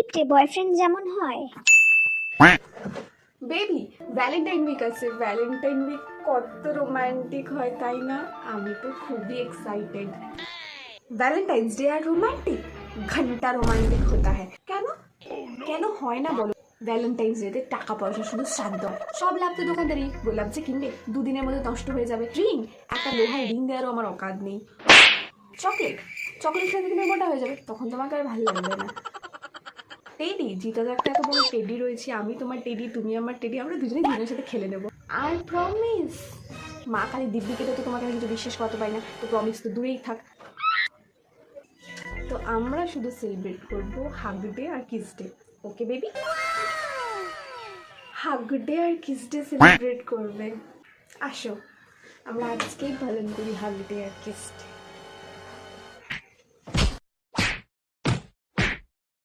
কিপটে বয়ফ্রেন্ড যেমন হয়। বেবি ভ্যালেন্টাইন উইক আছে, ভ্যালেন্টাইন উইক কত রোমান্টিক হয় তাই না? আমি তো খুবই এক্সাইটেড। ভ্যালেন্টাইন্স ডে আর রোমান্টিক ঘন্টা রোমান্টিক হতা হ্যায়। কেন কেন হয় না বলো? ভ্যালেন্টাইন্স ডেতে টাকা পয়সা শুধু শ্রাদ্ধ হয়, সব লাভ তো দোকানদারি। গোলাপ যে কিনবে দুদিনের মধ্যে নষ্ট হয়ে যাবে। রিং, একটা লোহার রিং দেওয়ারও আমার অকাত নেই। চকলেট, চকলেট খেতে কিনে মোটা হয়ে যাবে, তখন তোমাকে আর ভালো লাগবে না। টেডি, জিতা একটা এত বড় টেডি রয়েছে, আমি তোমার টেডি তুমি আমার টেডি, আমরা দুজনেই দুজনের সাথে খেলে নেবো। আর প্রমিস, মা খালি দিব্যি কেটে তো তোমাকে আমি কিছু বিশ্বাস করতে পারি না, তো প্রমিস তো দূরেই থাক। তো আমরা শুধু সেলিব্রেট করবো হাগ ডে আর kiss day. Okay baby, hug day আর কিস ডে সেলিব্রেট করবে। আসো আমরা আজকেই পালন করি হাগ ডে আর কিস ডে।